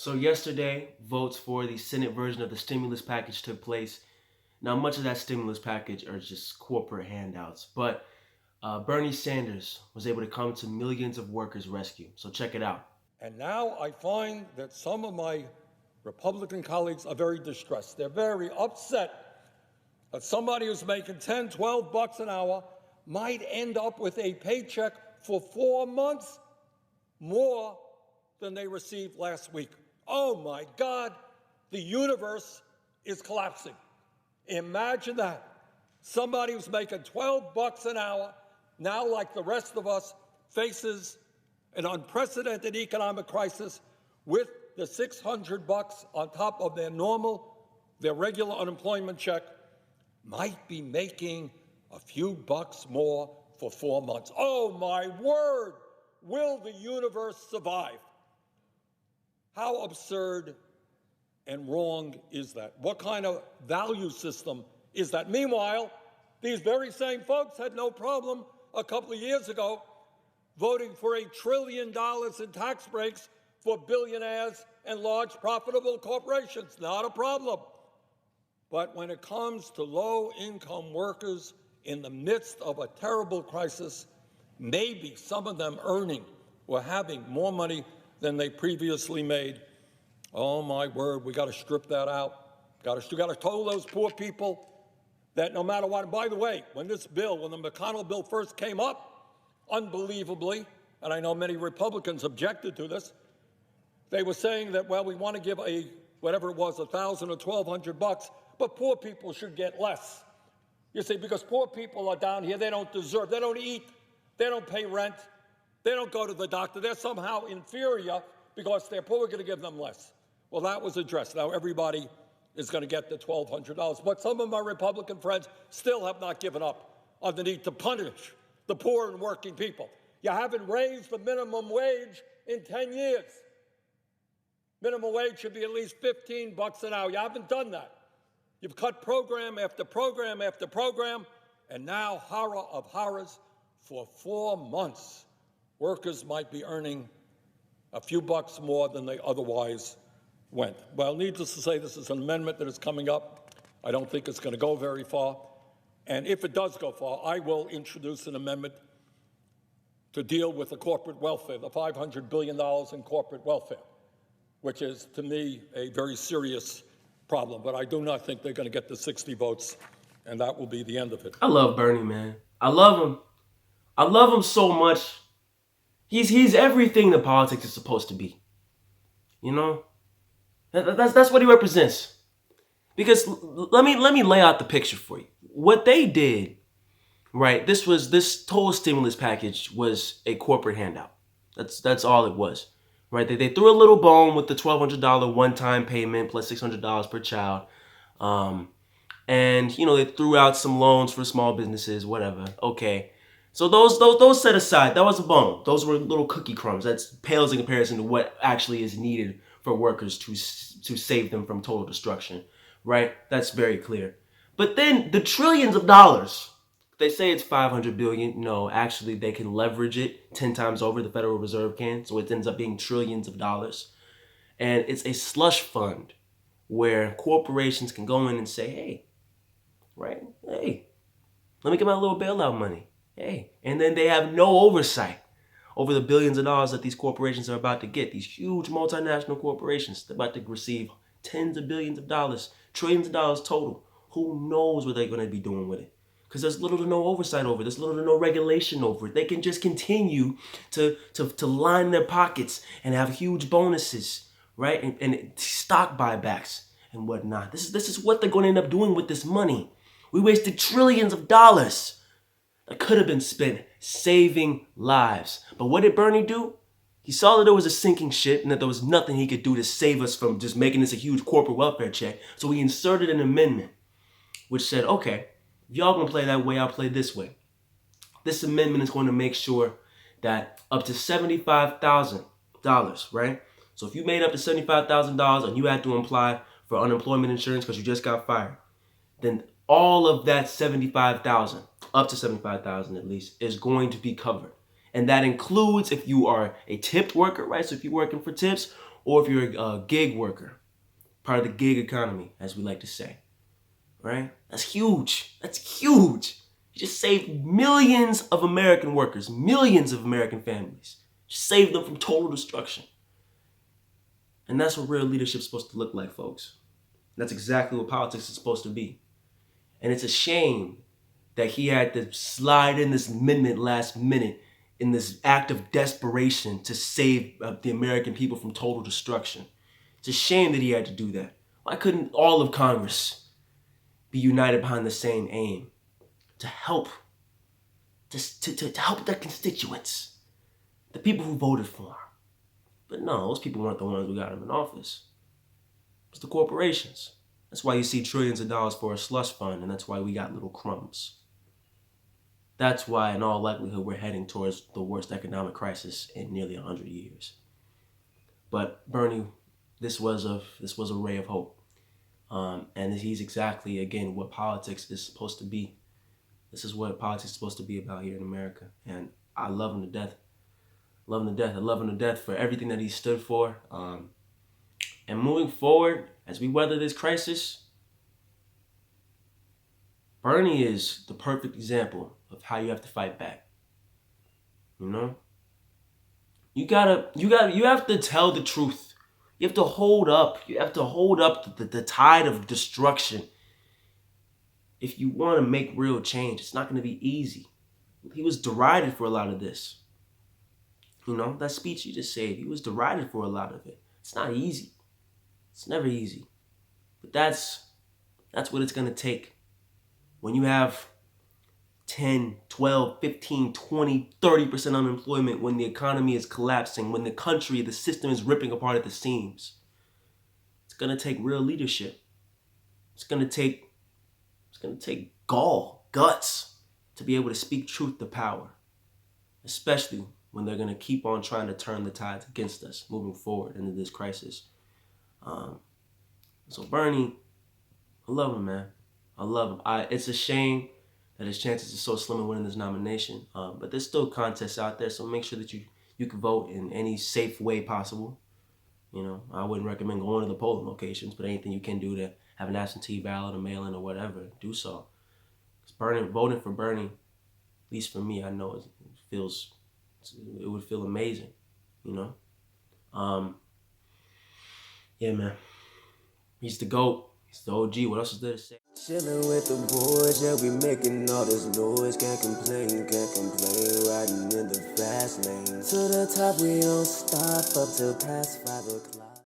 So yesterday, votes for the Senate version of the stimulus package took place. Now, much of that stimulus package are just corporate handouts, but Bernie Sanders was able to come to millions of workers' rescue. So check it out. And now I find that some of my Republican colleagues are very distressed. They're very upset that somebody who's making 10, 12 bucks an hour might end up with a paycheck for 4 months more than they received last week. Oh my God, the universe is collapsing. Imagine that. Somebody who's making 12 bucks an hour, now like the rest of us, faces an unprecedented economic crisis with the 600 bucks on top of their regular unemployment check, might be making a few bucks more for 4 months. Oh my word, will the universe survive? How absurd and wrong is that? What kind of value system is that? Meanwhile, these very same folks had no problem a couple of years ago voting for $1 trillion in tax breaks for billionaires and large profitable corporations. Not a problem. But when it comes to low-income workers in the midst of a terrible crisis, maybe some of them earning or having more money than they previously made, oh my word, we got to strip that out. We got to tell those poor people that no matter what. By the way, when the McConnell bill first came up, unbelievably, and I know many Republicans objected to this, they were saying that, well, we want to give whatever it was, $1,000 or $1,200, but poor people should get less. You see, because poor people are down here, they don't eat, they don't pay rent, they don't go to the doctor, they're somehow inferior because they're poor, we're going to give them less. Well, that was addressed. Now everybody is going to get the $1,200. But some of my Republican friends still have not given up on the need to punish the poor and working people. You haven't raised the minimum wage in 10 years. Minimum wage should be at least 15 bucks an hour. You haven't done that. You've cut program after program after program, and now, horror of horrors, for 4 months, workers might be earning a few bucks more than they otherwise went. Well, needless to say, this is an amendment that is coming up. I don't think it's going to go very far. And if it does go far, I will introduce an amendment to deal with the corporate welfare, the $500 billion in corporate welfare, which is, to me, a very serious problem. But I do not think they're going to get the 60 votes, and that will be the end of it. I love Bernie, man. I love him. I love him so much. He's everything that politics is supposed to be. You know? That's what he represents. Because let me lay out the picture for you. What they did, right? This total stimulus package was a corporate handout. That's all it was, right? They threw a little bone with the $1,200 one-time payment plus $600 per child, and they threw out some loans for small businesses, whatever. Okay, so those set aside, that was a bone. Those were little cookie crumbs. That pales in comparison to what actually is needed for workers to save them from total destruction, right? That's very clear. But then the trillions of dollars, they say it's 500 billion. No, actually they can leverage it 10 times over, the Federal Reserve can. So it ends up being trillions of dollars. And it's a slush fund where corporations can go in and say, hey, right? Hey, let me get my little bailout money. Hey, and then they have no oversight over the billions of dollars that these corporations are about to get. These huge multinational corporations, they're about to receive tens of billions of dollars, trillions of dollars total. Who knows what they're going to be doing with it? Because there's little to no oversight over it. There's little to no regulation over it. They can just continue to line their pockets and have huge bonuses, right? And stock buybacks and whatnot. This is what they're going to end up doing with this money. We wasted trillions of dollars that could have been spent saving lives. But what did Bernie do? He saw that there was a sinking ship and that there was nothing he could do to save us from just making this a huge corporate welfare check. So he inserted an amendment which said, okay, if y'all gonna play that way, I'll play this way. This amendment is going to make sure that up to $75,000, right? So if you made up to $75,000 and you had to apply for unemployment insurance because you just got fired, then all of that 75,000, up to 75,000 at least, is going to be covered. And that includes if you are a tipped worker, right? So if you're working for tips, or if you're a gig worker, part of the gig economy, as we like to say, right? That's huge. That's huge. You just saved millions of American workers, millions of American families. Just saved them from total destruction. And that's what real leadership is supposed to look like, folks. That's exactly what politics is supposed to be. And it's a shame that he had to slide in this amendment last minute in this act of desperation to save the American people from total destruction. It's a shame that he had to do that. Why couldn't all of Congress be united behind the same aim to help, to help their constituents, the people who voted for him? But no, those people weren't the ones who got him in office. It's the corporations. That's why you see trillions of dollars for a slush fund, and that's why we got little crumbs. That's why, in all likelihood, we're heading towards the worst economic crisis in nearly 100 years. But Bernie, this was a ray of hope, and he's exactly, again, what politics is supposed to be. This is what politics is supposed to be about here in America, and I love him to death. Love him to death. I love him to death for everything that he stood for. And moving forward, as we weather this crisis, Bernie is the perfect example of how you have to fight back. You know? You have to tell the truth. You have to hold up. You have to hold up the tide of destruction. If you want to make real change, it's not going to be easy. He was derided for a lot of this. You know, that speech you just said, he was derided for a lot of it. It's not easy. It's never easy. But that's what it's going to take. When you have 10, 12, 15, 20, 30% unemployment, when the economy is collapsing, when the country, the system is ripping apart at the seams, it's going to take real leadership. It's going to take gall, guts to be able to speak truth to power, especially when they're going to keep on trying to turn the tides against us moving forward into this crisis. So Bernie, I love him, man. I love him. It's a shame that his chances are so slim of winning this nomination, but there's still contests out there, so make sure that you can vote in any safe way possible. You know, I wouldn't recommend going to the polling locations, but anything you can do to have an absentee ballot or mail-in or whatever, do so. Because voting for Bernie, at least for me, I know it would feel amazing, you know? Yeah, man. He's the GOAT. He's the OG. What else is there to say? Chillin' with the boys, yeah, we making all this noise. Can't complain, riding in the fast lane. To the top, we don't stop up till past 5 o'clock.